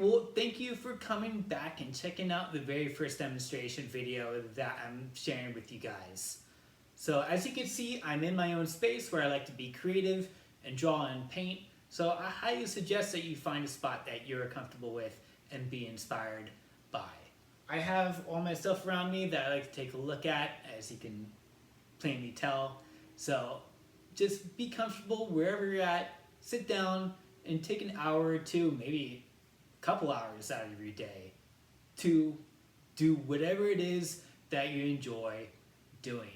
well, thank you for coming back and checking out the very first demonstration video that I'm sharing with you guys. So as you can see, I'm in my own space where I like to be creative and draw and paint. So I highly suggest that you find a spot that you're comfortable with and be inspired by. I have all my stuff around me that I like to take a look at, as you can plainly tell. So just be comfortable wherever you're at, sit down and take an hour or two, maybe a couple hours out of your day to do whatever it is that you enjoy doing.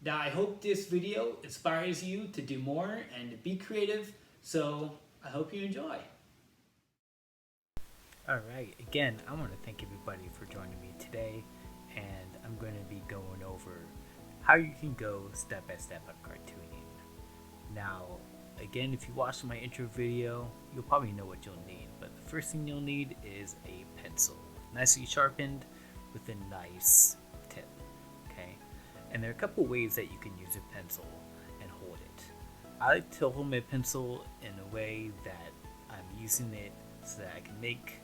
Now, I hope this video inspires you to do more and to be creative, so I hope you enjoy. Alright, again, I want to thank everybody for joining me today, and I'm going to be going over how you can go step by step on cartooning. Now, again, if you watched my intro video, you'll probably know what you'll need, but the first thing you'll need is a pencil, nicely sharpened with a nice tip, okay? And there are a couple ways that you can use a pencil and hold it. I like to hold my pencil in a way that I'm using it so that I can make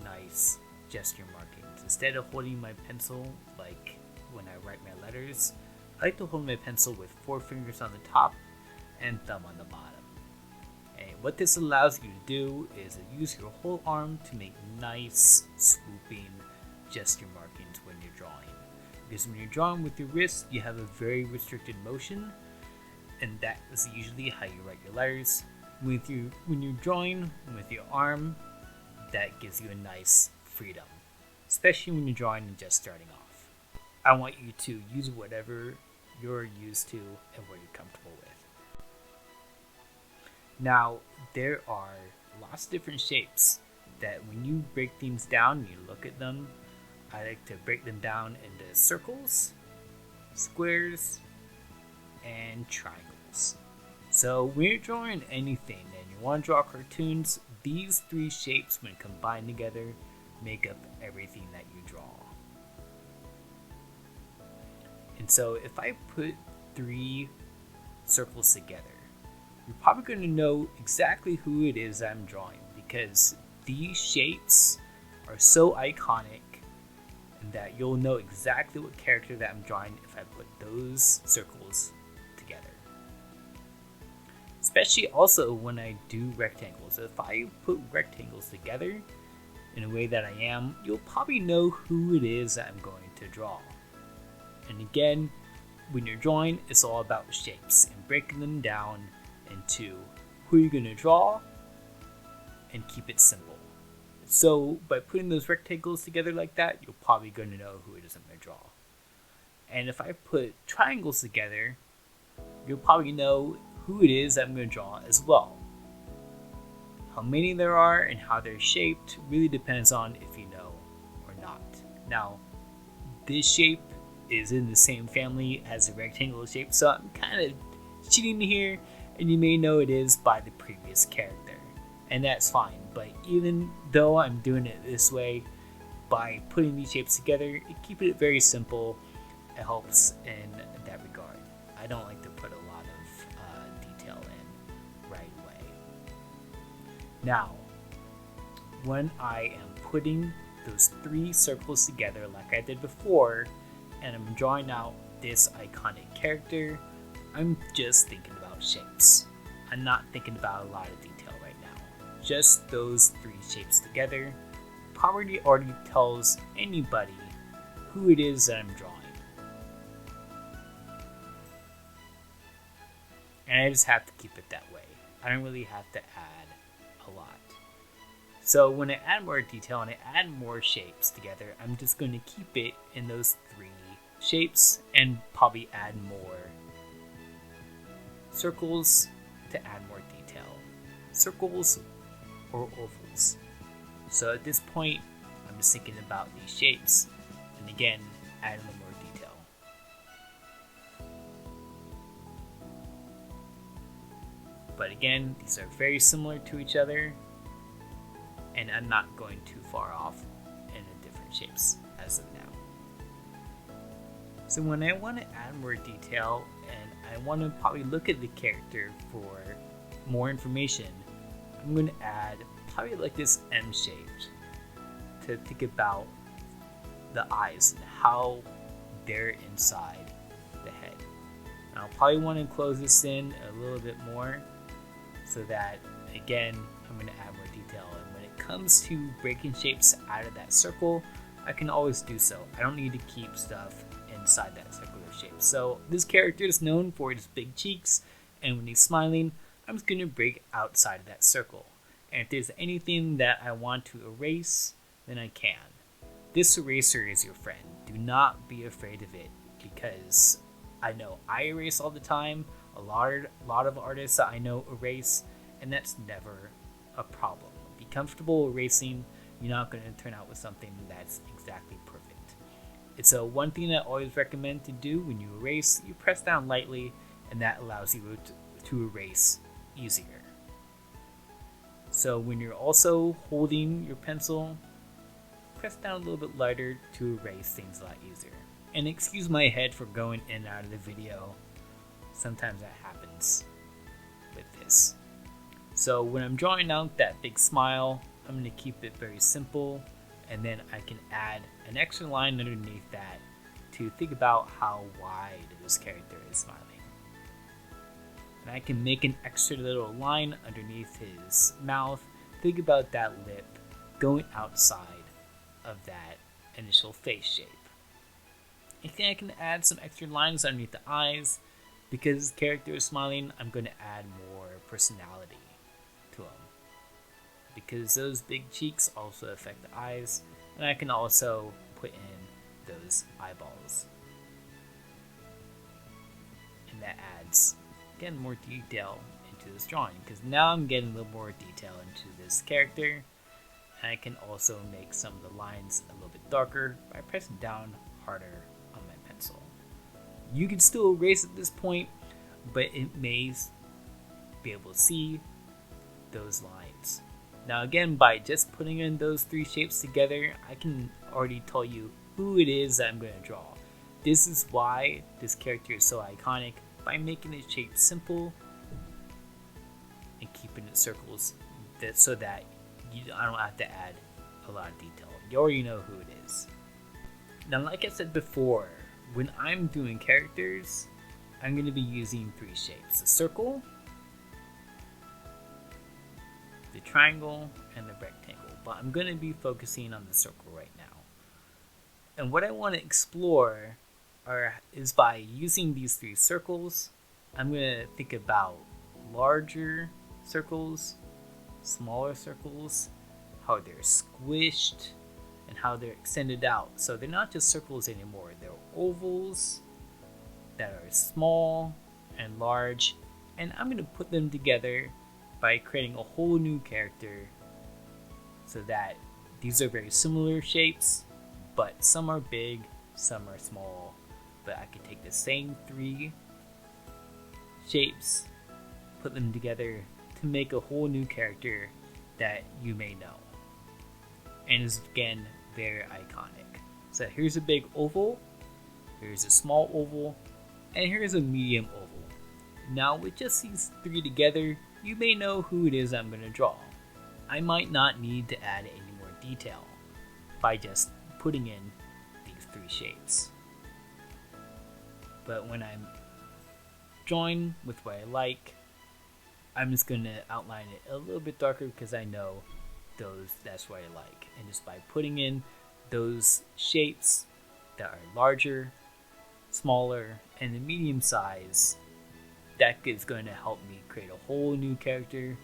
nice gesture markings. Instead of holding my pencil like when I write my letters, I like to hold my pencil with 4 fingers on the top and thumb on the bottom. And what this allows you to do is use your whole arm to make nice swooping gesture markings when you're drawing. Because when you're drawing with your wrist, you have a very restricted motion, and that is usually how you write your letters. When you're drawing with your arm, that gives you a nice freedom, especially when you're drawing and just starting off. I want you to use whatever you're used to and what you're comfortable with. Now, there are lots of different shapes that when you break things down, you look at them, I like to break them down into circles, squares, and triangles. So when you're drawing anything and you want to draw cartoons, these 3 shapes, when combined together, make up everything that you draw. And so if I put 3 circles together, you're probably going to know exactly who it is I'm drawing, because these shapes are so iconic that you'll know exactly what character that I'm drawing if I put those circles together. Especially also when I do rectangles. If I put rectangles together in a way that I am, you'll probably know who it is that I'm going to draw. And again, when you're drawing, it's all about shapes and breaking them down into who you're going to draw and keep it simple. So by putting those rectangles together like that, you're probably going to know who it is I'm going to draw. And if I put triangles together, you'll probably know who it is I'm going to draw as well. How many there are and how they're shaped really depends on if you know or not. Now, this shape is in the same family as the rectangle shape, so I'm kind of cheating here, and you may know it is by the previous character, and that's fine. But even though I'm doing it this way, by putting these shapes together, keeping it very simple, it helps in that regard. I don't like to put a lot of detail in right away. Now, when I am putting those 3 circles together like I did before, and I'm drawing out this iconic character, I'm just thinking about shapes. I'm not thinking about a lot of detail right now. Just those 3 shapes together probably already tells anybody who it is that I'm drawing. And I just have to keep it that way. I don't really have to add a lot. So when I add more detail and I add more shapes together, I'm just going to keep it in those 3 shapes and probably add more circles to add more detail. Circles or ovals. So at this point, I'm just thinking about these shapes and again, add a little more detail. But again, these are very similar to each other, and I'm not going too far off in the different shapes as of now. So when I want to add more detail and I want to probably look at the character for more information, I'm going to add probably like this M-shaped to think about the eyes and how they're inside the head. And I'll probably want to close this in a little bit more so that, again, I'm going to add more detail. And when it comes to breaking shapes out of that circle, I can always do so. I don't need to keep stuff inside that circular shape. So this character is known for his big cheeks, and when he's smiling, I'm just going to break outside of that circle. And if there's anything that I want to erase, then I can. This eraser is your friend. Do not be afraid of it, because I know I erase all the time. A lot of artists that I know erase, and that's never a problem. Be comfortable erasing. You're not going to turn out with something that's exactly perfect. It's one thing that I always recommend to do when you erase. You press down lightly, and that allows you to erase easier. So when you're also holding your pencil, press down a little bit lighter to erase things a lot easier. And excuse my head for going in and out of the video. Sometimes that happens with this. So when I'm drawing out that big smile, I'm going to keep it very simple, and then I can add an extra line underneath that to think about how wide this character is smiling. And I can make an extra little line underneath his mouth. Think about that lip going outside of that initial face shape. I think I can add some extra lines underneath the eyes. Because his character is smiling, I'm going to add more personality to him. Because those big cheeks also affect the eyes, and I can also put in those eyeballs. And that adds, again, more detail into this drawing, because now I'm getting a little more detail into this character. And I can also make some of the lines a little bit darker by pressing down harder on my pencil. You can still erase at this point, but it may be able to see those lines. Now again, by just putting in those three shapes together, I can already tell you who it is that I'm going to draw. This is why this character is so iconic, by making the shape simple and keeping it circles so that I don't have to add a lot of detail. You already know who it is. Now, like I said before, when I'm doing characters, I'm going to be using three shapes: the circle, the triangle, and the rectangle. But I'm going to be focusing on the circle right now. And what I want to explore is by using these three circles, I'm going to think about larger circles, smaller circles, how they're squished, and how they're extended out. So they're not just circles anymore, they're ovals that are small and large, and I'm going to put them together by creating a whole new character so that these are very similar shapes, but some are big, some are small. But I could take the same three shapes, put them together to make a whole new character that you may know. And is again very iconic. So here's a big oval, here's a small oval, and here's a medium oval. Now with just these three together, you may know who it is I'm going to draw. I might not need to add any more detail by just putting in these three shapes. But when I'm drawing with what I like, I'm just going to outline it a little bit darker because I know that's what I like. And just by putting in those shapes that are larger, smaller, and the medium size, that is going to help me create a whole new character,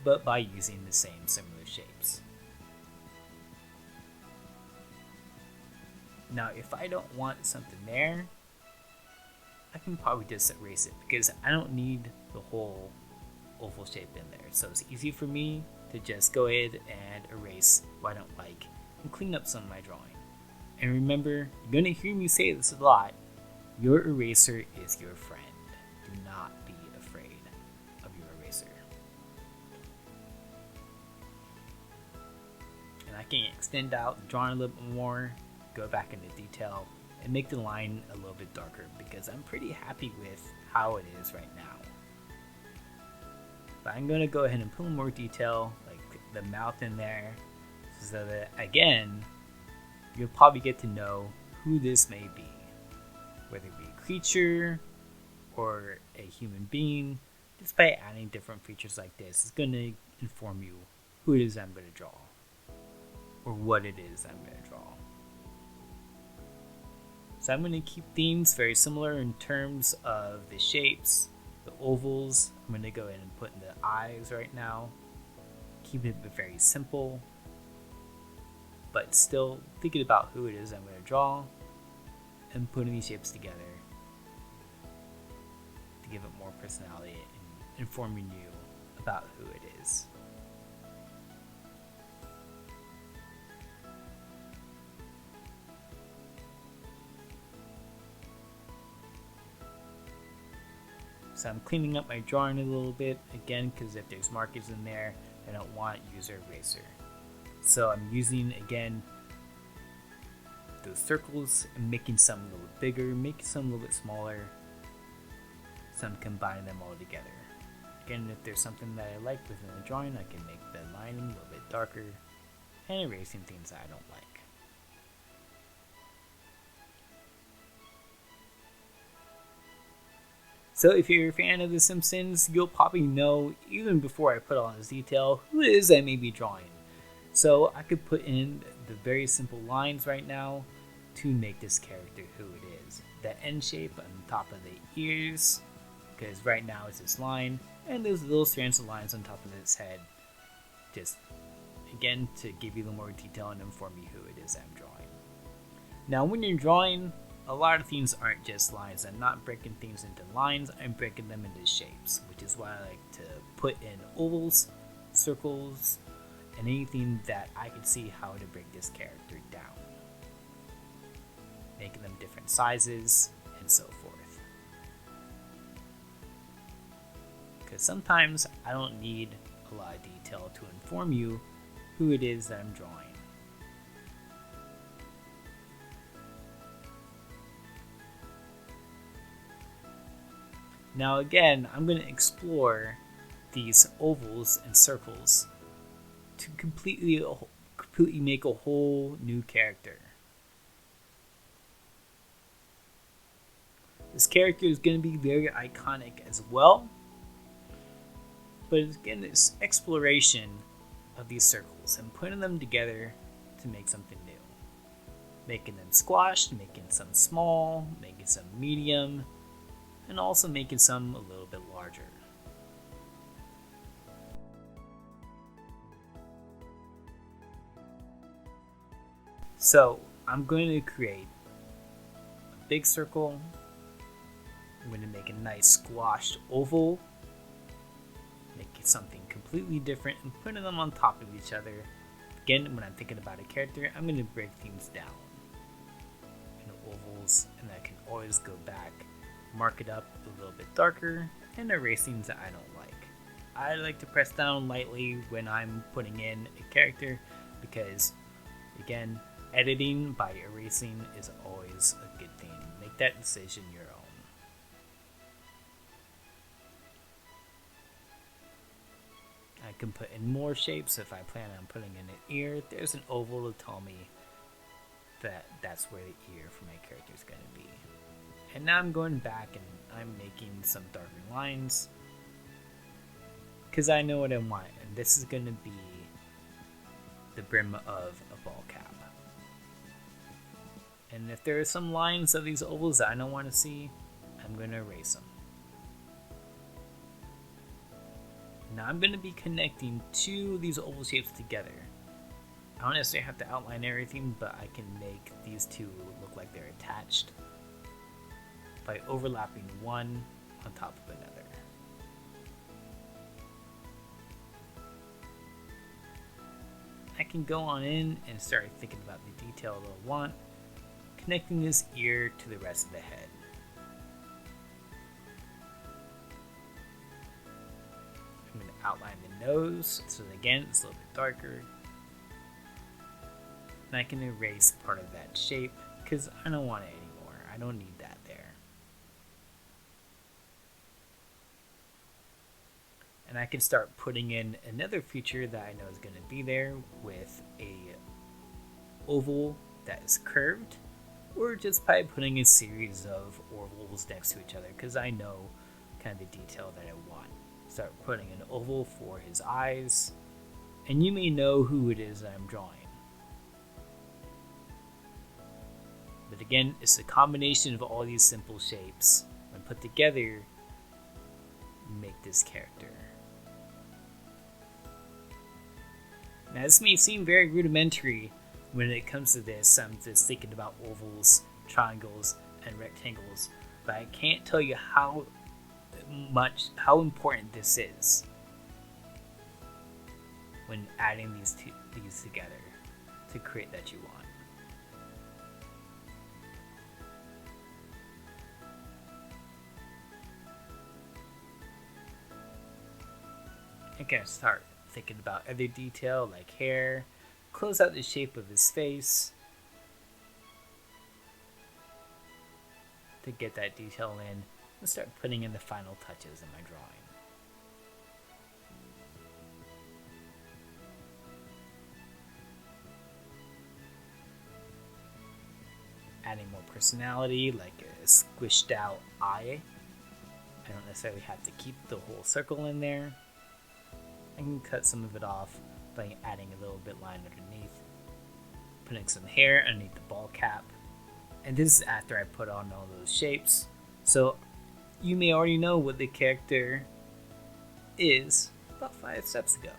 but by using the same similar shapes. Now if I don't want something there, I can probably just erase it because I don't need the whole oval shape in there. So it's easy for me to just go ahead and erase what I don't like and clean up some of my drawing. And remember, you're going to hear me say this a lot, your eraser is your friend. Do not be afraid of your eraser. And I can extend out the drawing a little bit more, go back into detail, and make the line a little bit darker because I'm pretty happy with how it is right now. But I'm going to go ahead and put more detail, like the mouth in there, so that again, you'll probably get to know who this may be, whether it be a creature or a human being. Just by adding different features like this, it's going to inform you who it is I'm going to draw, or what it is I'm going to draw. So I'm going to keep themes very similar in terms of the shapes, the ovals. I'm going to go ahead and put in the eyes right now. Keep it very simple, but still thinking about who it is I'm going to draw and putting these shapes together to give it more personality and informing you about who it is. So I'm cleaning up my drawing a little bit, again, because if there's markers in there, I don't want user eraser. So I'm using, again, those circles and making some a little bigger, making some a little bit smaller. So I'm combining them all together. Again, if there's something that I like within the drawing, I can make the lining a little bit darker and erasing things that I don't like. So if you're a fan of The Simpsons, you'll probably know, even before I put all this detail, who it is I may be drawing. So I could put in the very simple lines right now to make this character who it is. The N shape on top of the ears, because right now it's this line, and those little strands of lines on top of his head. Just, again, to give you a little more detail and inform you who it is I'm drawing. Now when you're drawing, a lot of things aren't just lines. I'm not breaking things into lines, I'm breaking them into shapes, which is why I like to put in ovals, circles, and anything that I can see how to break this character down. Making them different sizes, and so forth. Because sometimes I don't need a lot of detail to inform you who it is that I'm drawing. Now again, I'm going to explore these ovals and circles to completely make a whole new character. This character is going to be very iconic as well, but it's again this exploration of these circles and putting them together to make something new. Making them squashed, making some small, making some medium, and also making some a little bit larger. So I'm going to create a big circle. I'm going to make a nice squashed oval, make it something completely different, and putting them on top of each other. Again, when I'm thinking about a character, I'm going to break things down into ovals, and I can always go back, mark it up a little bit darker, and erase things that I don't like. I like to press down lightly when I'm putting in a character because, again, editing by erasing is always a good thing. Make that decision your own. I can put in more shapes if I plan on putting in an ear. There's an oval to tell me that that's where the ear for my character is going to be. And now I'm going back and I'm making some darker lines because I know what I want, and this is going to be the brim of a ball cap. And if there are some lines of these ovals that I don't want to see, I'm going to erase them. Now I'm going to be connecting two of these oval shapes together. I don't necessarily have to outline everything, but I can make these two look like they're attached by overlapping one on top of another. I can go on in and start thinking about the detail that I want, connecting this ear to the rest of the head. I'm going to outline the nose, so again it's a little bit darker. And I can erase part of that shape because I don't want it anymore. I don't need that there. And I can start putting in another feature that I know is going to be there with a oval that is curved, or just by putting a series of ovals next to each other, because I know kind of the detail that I want. Start putting an oval for his eyes, and you may know who it is I'm drawing. But again, it's a combination of all these simple shapes, when put together, make this character. Now this may seem very rudimentary when it comes to this. I'm just thinking about ovals, triangles, and rectangles, but I can't tell you how important this is when adding these together to create that you want. I can start thinking about other detail like hair, close out the shape of his face to get that detail in, and start putting in the final touches in my drawing. Adding more personality, like a squished out eye. I don't necessarily have to keep the whole circle in there. I can cut some of it off by adding a little bit line underneath, putting some hair underneath the ball cap, and this is after I put on all those shapes, so you may already know what the character is about 5 steps ago.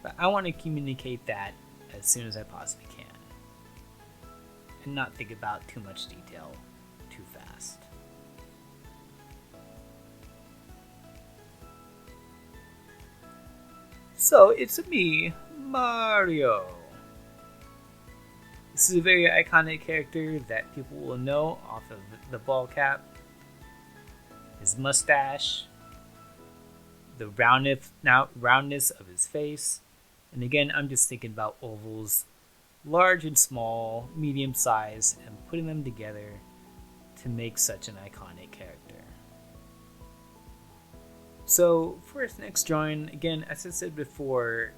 But I want to communicate that as soon as I possibly can, and not think about too much detail too fast. So it's me, Mario. This is a very iconic character that people will know off of the ball cap, his mustache, the roundness of his face, and again, I'm just thinking about ovals, large and small, medium size, and putting them together to make such an iconic character. So for his next drawing, again, as I said before,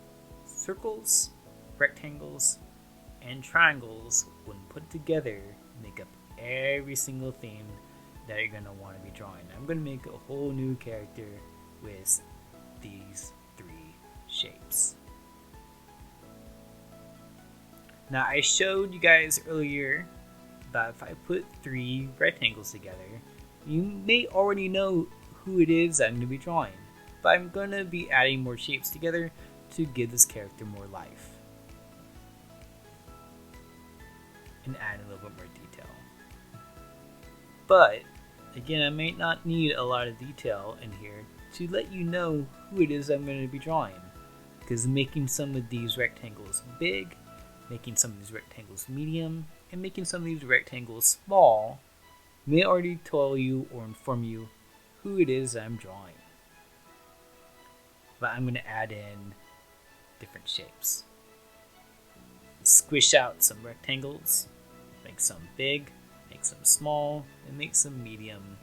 circles, rectangles, and triangles, when put together, make up every single theme that you're going to want to be drawing. I'm going to make a whole new character with these 3 shapes. Now I showed you guys earlier that if I put 3 rectangles together, you may already know who it is I'm going to be drawing, but I'm going to be adding more shapes together to give this character more life and add a little bit more detail. But again, I may not need a lot of detail in here to let you know who it is I'm going to be drawing, because making some of these rectangles big, making some of these rectangles medium, and making some of these rectangles small may already tell you or inform you who it is I'm drawing. But I'm going to add in different shapes. Squish out some rectangles, make some big, make some small, and make some medium,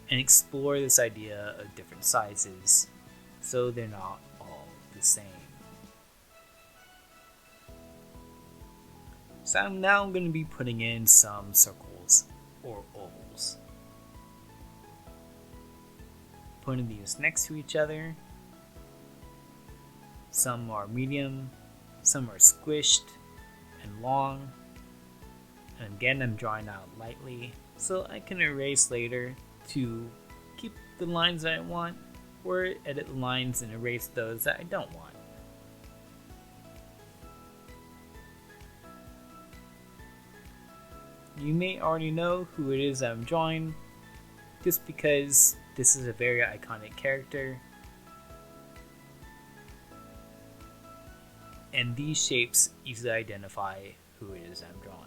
and explore this idea of different sizes so they're not all the same. So I'm now going to be putting in some circles or ovals. Putting these next to each other. Some are medium, some are squished and long. And again, I'm drawing out lightly so I can erase later to keep the lines that I want, or edit the lines and erase those that I don't want. You may already know who it is I'm drawing, just because this is a very iconic character, and these shapes easily identify who it is I'm drawing.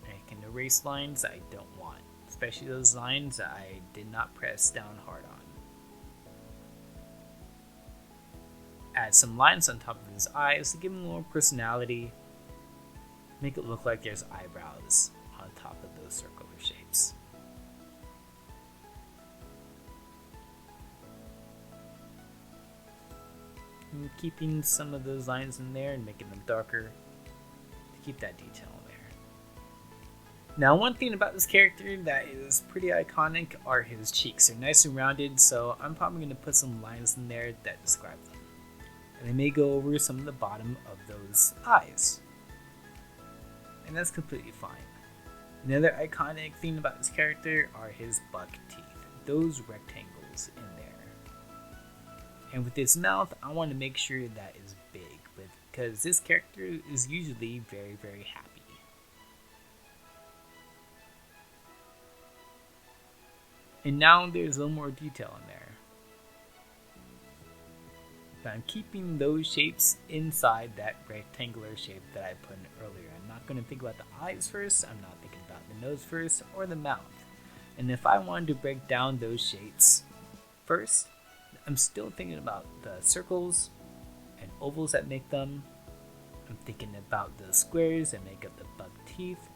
I can erase lines I don't want, especially those lines that I did not press down hard on. Add some lines on top of his eyes to give him a little personality. Make it look like there's eyebrows on top of those circular shapes. I'm keeping some of those lines in there and making them darker to keep that detail in there. Now, one thing about this character that is pretty iconic are his cheeks. They're nice and rounded, so I'm probably going to put some lines in there that describe them. And I may go over some of the bottom of those eyes. And that's completely fine. Another iconic thing about this character are his buck teeth. Those rectangles in there. And with his mouth, I want to make sure that is big, because this character is usually very, very happy. And now there's a little more detail in there. But I'm keeping those shapes inside that rectangular shape that I put in earlier. I'm not going to think about the eyes first, I'm not thinking about the nose first, or the mouth. And if I wanted to break down those shapes first, I'm still thinking about the circles and ovals that make them. I'm thinking about the squares that make up the buck teeth.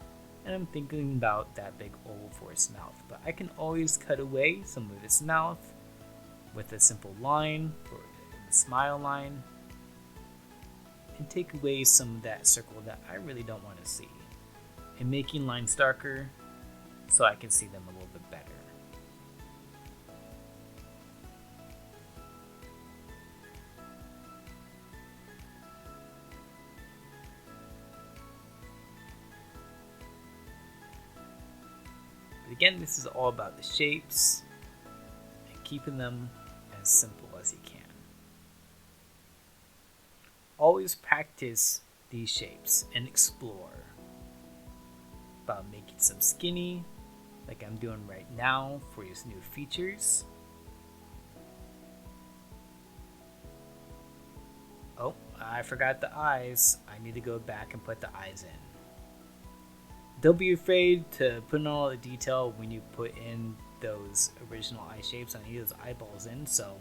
And I'm thinking about that big oval for its mouth. But I can always cut away some of its mouth with a simple line for the smile line, and take away some of that circle that I really don't want to see, and making lines darker so I can see them a little bit better. But again, this is all about the shapes and keeping them as simple as you can. Always practice these shapes and explore about making some skinny, like I'm doing right now for his new features. Oh, I forgot the eyes. I need to go back and put the eyes in. Don't be afraid to put in all the detail when you put in those original eye shapes. I need those eyeballs in, so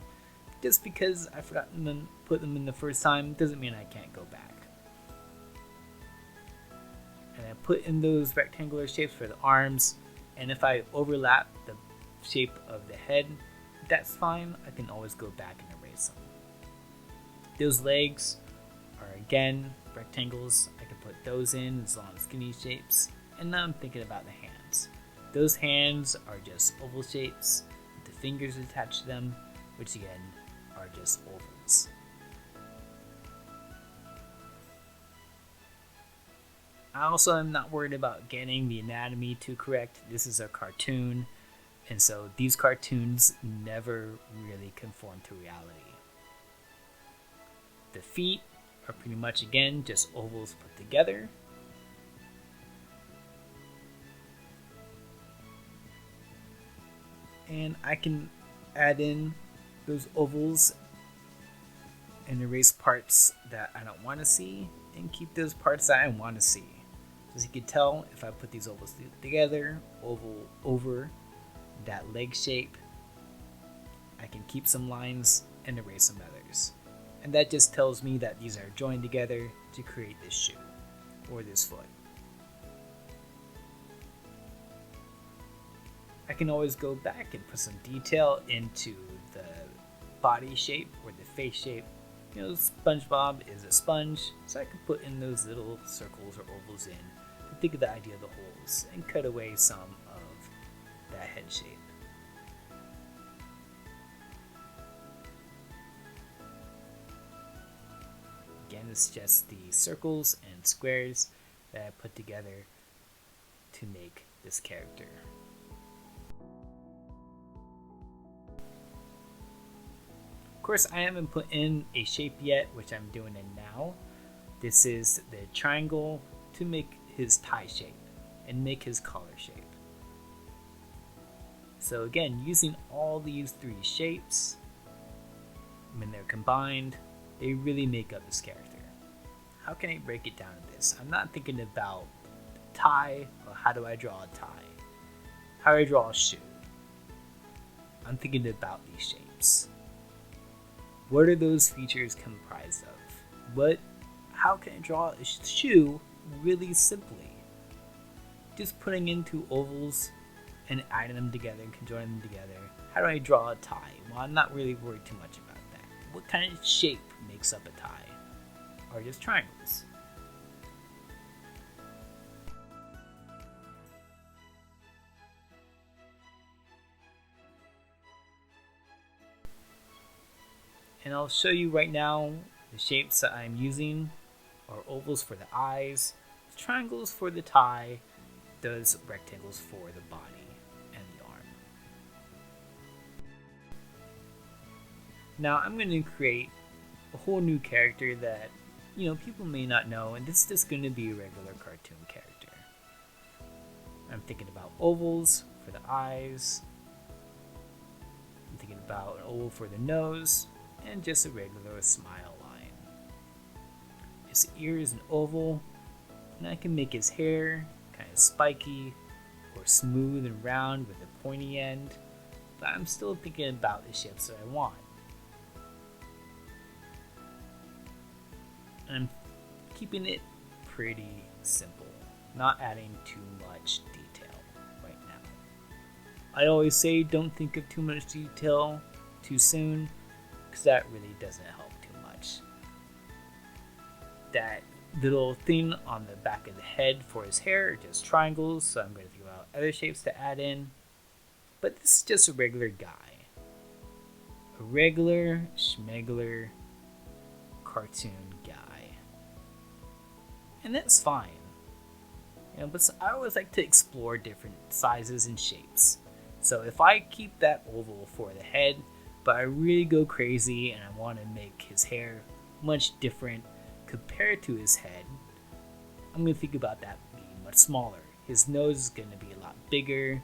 just because I forgot to put them in the first time doesn't mean I can't go back. And I put in those rectangular shapes for the arms, and if I overlap the shape of the head, that's fine. I can always go back and erase them. Those legs are again rectangles. I can put those in as long as skinny shapes. And now I'm thinking about the hands. Those hands are just oval shapes with the fingers attached to them, which again are just ovals. I also am not worried about getting the anatomy too correct. This is a cartoon, and so these cartoons never really conform to reality. The feet are pretty much again just ovals put together. And I can add in those ovals and erase parts that I don't want to see and keep those parts that I want to see. So as you can tell, if I put these ovals together, oval over that leg shape, I can keep some lines and erase some others. And that just tells me that these are joined together to create this shoe or this foot. I can always go back and put some detail into the body shape or the face shape. You know, SpongeBob is a sponge, so I can put in those little circles or ovals in to think of the idea of the holes and cut away some of that head shape. Again, it's just the circles and squares that I put together to make this character. Of course, I haven't put in a shape yet, which I'm doing it now. This is the triangle to make his tie shape and make his collar shape. So again, using all these three shapes, when they're combined, they really make up this character. How can I break it down to this? I'm not thinking about the tie, or how do I draw a tie? How do I draw a shoe? I'm thinking about these shapes. What are those features comprised of? How can I draw a shoe really simply? Just putting in two ovals and adding them together and conjoining them together. How do I draw a tie? Well, I'm not really worried too much about that. what kind of shape makes up a tie? Or just triangles? And I'll show you right now the shapes that I'm using are ovals for the eyes, triangles for the tie, those rectangles for the body and the arm. Now I'm going to create a whole new character that, people may not know, and this is just going to be a regular cartoon character. I'm thinking about ovals for the eyes. I'm thinking about an oval for the nose, and just a regular smile line. His ear is an oval, and I can make his hair kind of spiky or smooth and round with a pointy end, but I'm still thinking about the shapes that I want. And I'm keeping it pretty simple, not adding too much detail right now. I always say don't think of too much detail too soon, because that really doesn't help too much. That little thing on the back of the head for his hair are just triangles, so I'm going to think about other shapes to add in. But this is just a regular guy. A regular, schmegler, cartoon guy. And that's fine. But I always like to explore different sizes and shapes. So if I keep that oval for the head, but I really go crazy and I want to make his hair much different compared to his head, I'm going to think about that being much smaller. His nose is going to be a lot bigger.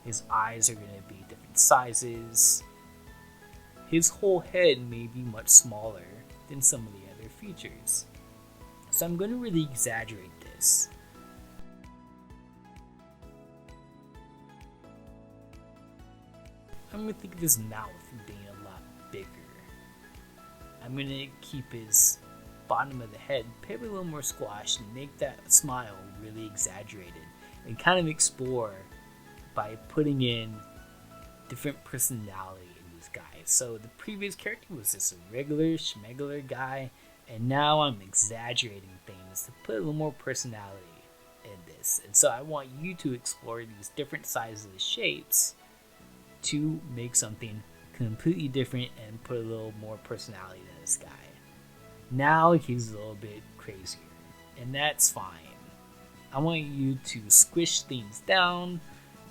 His eyes are going to be different sizes. His whole head may be much smaller than some of the other features. So I'm going to really exaggerate this. I'm going to think of his mouth being a lot bigger. I'm going to keep his bottom of the head maybe a little more squashed and make that smile really exaggerated and kind of explore by putting in different personality in these guys. So the previous character was just a regular schmegler guy, and now I'm exaggerating things to put a little more personality in this. And so I want you to explore these different sizes of shapes to make something completely different and put a little more personality in this guy. Now he's a little bit crazier, and that's fine. I want you to squish things down,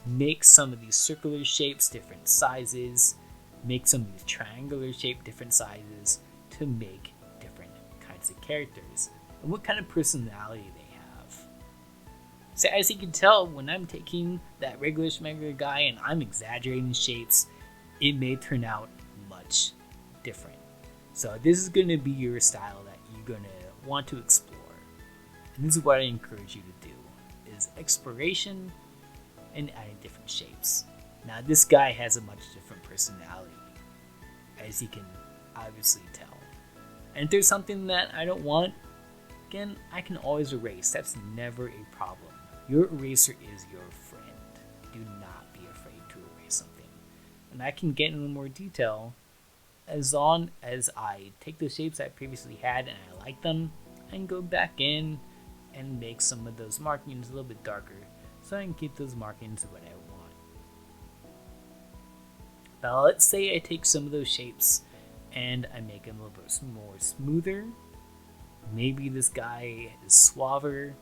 make some of these circular shapes different sizes, make some of these triangular shapes different sizes to make different kinds of characters and what kind of personality they have. So as you can tell, when I'm taking that regular schmegler guy and I'm exaggerating shapes, it may turn out much different. So this is going to be your style that you're going to want to explore. And this is what I encourage you to do, is exploration and adding different shapes. Now this guy has a much different personality, as you can obviously tell. And if there's something that I don't want, again, I can always erase. That's never a problem. Your eraser is your friend. Do not be afraid to erase something. And I can get into more detail as long as I take the shapes I previously had and I like them, and go back in and make some of those markings a little bit darker so I can keep those markings what I want. Now let's say I take some of those shapes and I make them a little bit more smoother. Maybe this guy is suaver,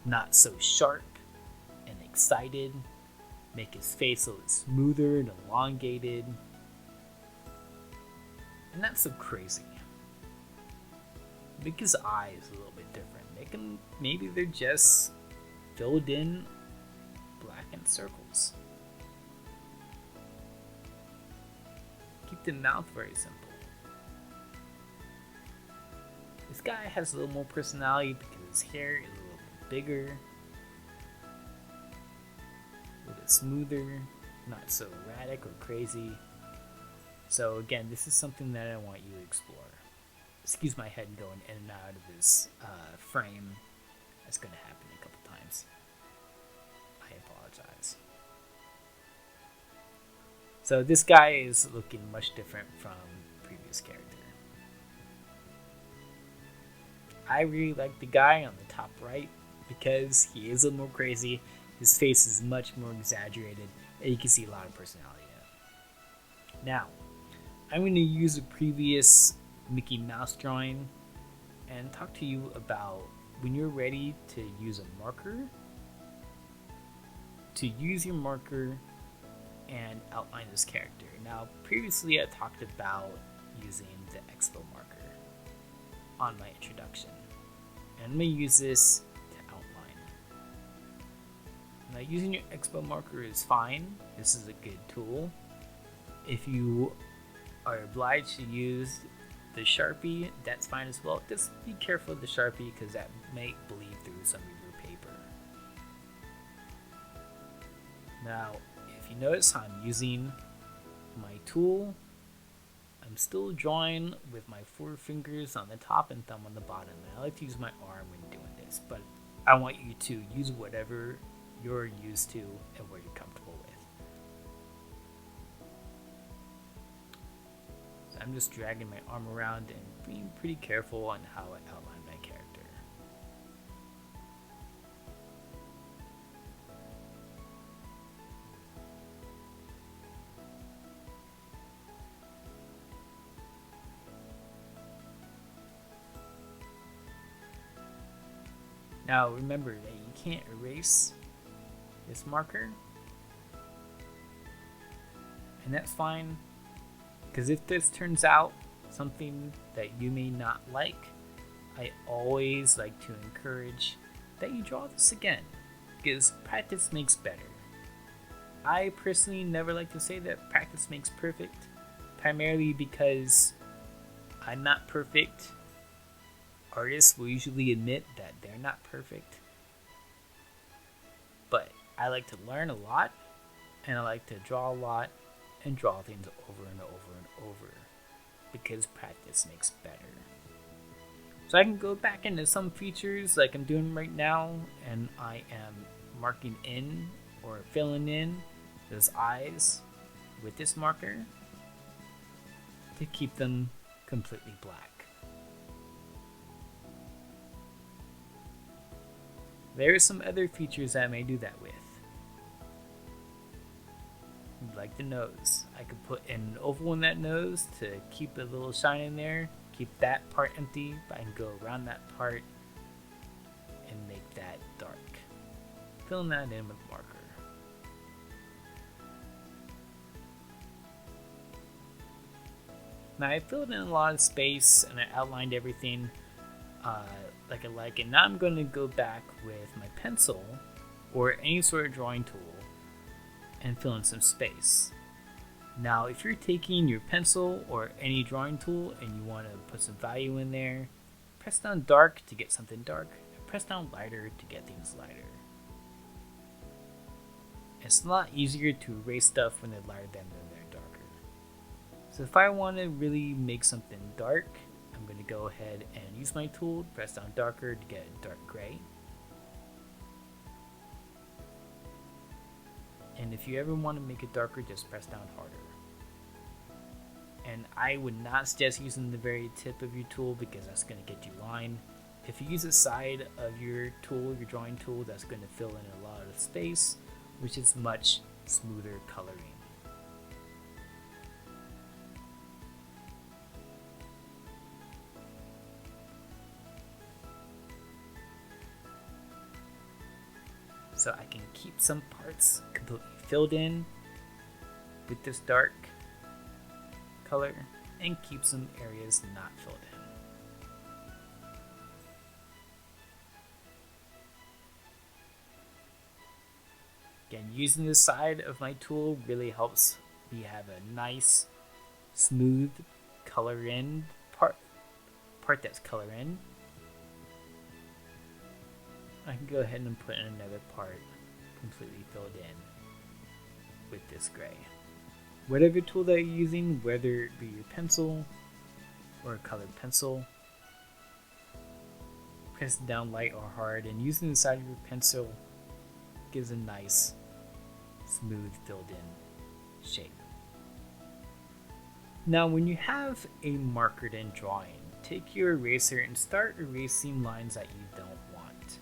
not so sharp and excited. Make his face a little smoother and elongated. And not so crazy. Make his eyes a little bit different. Make them, maybe they're just filled in blackened circles. Keep the mouth very simple. This guy has a little more personality because his hair is a little bit bigger, a little bit smoother, not so erratic or crazy. So again, this is something that I want you to explore. Excuse my head going in and out of this frame. That's going to happen a couple times. I apologize. So this guy is looking much different from previous character. I really like the guy on the top right because he is a little more crazy. His face is much more exaggerated, and you can see a lot of personality in it. Now, I'm going to use a previous Mickey Mouse drawing and talk to you about when you're ready to use a marker, to use your marker and outline this character. Now, previously I talked about using the Expo marker on my introduction, and I'm going to use this to outline. Now, using your Expo marker is fine. This is a good tool. If you are obliged to use the Sharpie, that's fine as well. Just be careful of the Sharpie because that may bleed through some of your paper. Now, if you notice how I'm using my tool, I'm still drawing with my 4 fingers on the top and thumb on the bottom. And I like to use my arm when doing this, but I want you to use whatever you're used to and what you're comfortable with. So I'm just dragging my arm around and being pretty careful on how I outline my character. Now remember that you can't erase this marker, and that's fine, because if this turns out something that you may not like, I always like to encourage that you draw this again, because practice makes better. I personally never like to say that practice makes perfect, primarily because I'm not perfect. Artists will usually admit that they're not perfect, but I like to learn a lot, and I like to draw a lot and draw things over and over and over, because practice makes better. So I can go back into some features like I'm doing right now, and I am marking in or filling in those eyes with this marker to keep them completely black. There are some other features I may do that with. Like the nose. I could put an oval in that nose to keep a little shine in there, keep that part empty, but I can go around that part and make that dark. Filling that in with marker. Now I filled in a lot of space and I outlined everything like I like, and now I'm going to go back with my pencil or any sort of drawing tool and fill in some space. Now if you're taking your pencil or any drawing tool and you want to put some value in there, press down dark to get something dark, and press down lighter to get things lighter. It's a lot easier to erase stuff when they're lighter than when they're darker. So if I want to really make something dark, I'm going to go ahead and use my tool, press down darker to get a dark gray. And if you ever want to make it darker, just press down harder. And I would not suggest using the very tip of your tool because that's going to get you line. If you use the side of your tool, your drawing tool, that's going to fill in a lot of space, which is much smoother coloring. So I can keep some parts completely filled in with this dark color and keep some areas not filled in. Again, using the side of my tool really helps me have a nice, smooth color in part that's color in. I can go ahead and put in another part completely filled in with this gray. Whatever tool that you're using, whether it be your pencil or a colored pencil, press it down light or hard, and using the side of your pencil gives a nice, smooth, filled in shape. Now when you have a markered in drawing, take your eraser and start erasing lines that you don't want.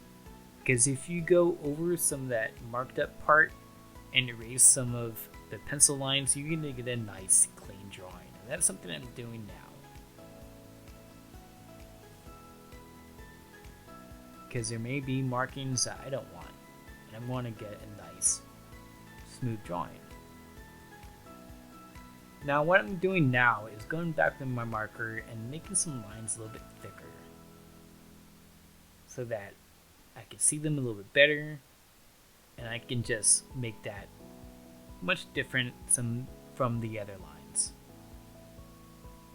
Because if you go over some of that marked up part and erase some of the pencil lines, you're going to get a nice clean drawing. And that's something I'm doing now. Because there may be markings that I don't want, and I want to get a nice smooth drawing. Now what I'm doing now is going back with my marker and making some lines a little bit thicker so that I can see them a little bit better, and I can just make that much different from the other lines.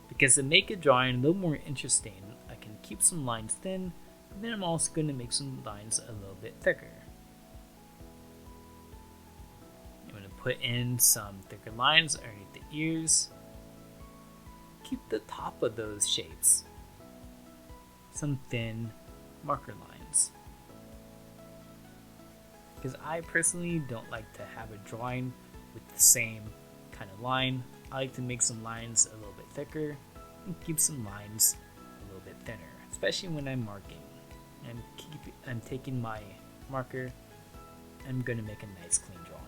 Because to make a drawing a little more interesting, I can keep some lines thin, but then I'm also going to make some lines a little bit thicker. Put in some thicker lines underneath the ears. Keep the top of those shapes some thin marker lines. Because I personally don't like to have a drawing with the same kind of line. I like to make some lines a little bit thicker and keep some lines a little bit thinner, especially when I'm marking. I'm taking my marker, I'm going to make a nice clean drawing.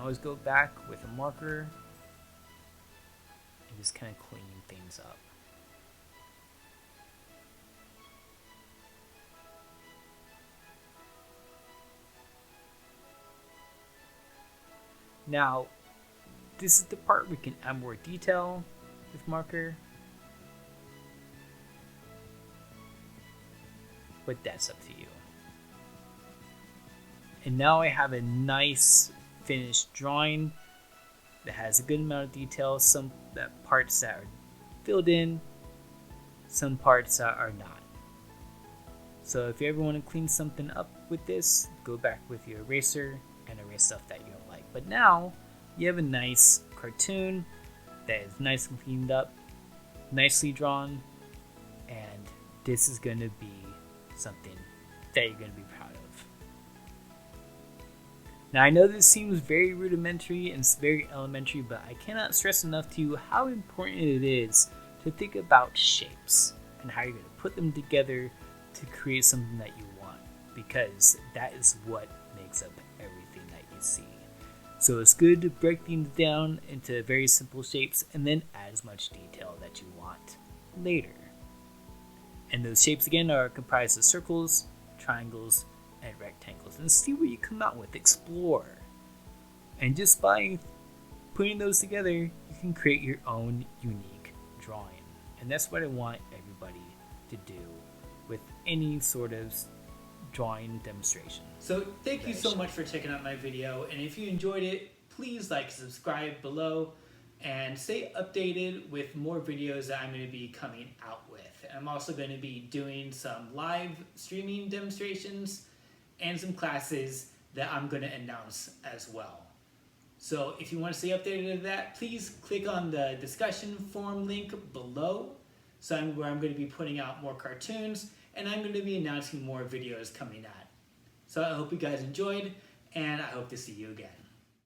Always go back with a marker and just kind of clean things up. Now, this is the part we can add more detail with marker, but that's up to you. And now I have a nice finished drawing that has a good amount of detail, some parts that are filled in, some parts that are not. So if you ever want to clean something up with this, go back with your eraser and erase stuff that you don't like. But now you have a nice cartoon that is nice and cleaned up, nicely drawn, and this is going to be something that you're going to be proud of. Now I know this seems very rudimentary and it's very elementary, but I cannot stress enough to you how important it is to think about shapes and how you're going to put them together to create something that you want, because that is what makes up everything that you see. So it's good to break things down into very simple shapes and then add as much detail that you want later. And those shapes again are comprised of circles, triangles, and rectangles, and see what you come out with. Explore, and just by putting those together you can create your own unique drawing. And that's what I want everybody to do with any sort of drawing demonstration. So thank you so much for checking out my video, and if you enjoyed it, please like and subscribe below and stay updated with more videos that I'm going to be coming out with. I'm also going to be doing some live streaming demonstrations and some classes that I'm going to announce as well. So if you want to stay updated on that, please click on the discussion forum link below, where I'm going to be putting out more cartoons, and I'm going to be announcing more videos coming out. So I hope you guys enjoyed, and I hope to see you again.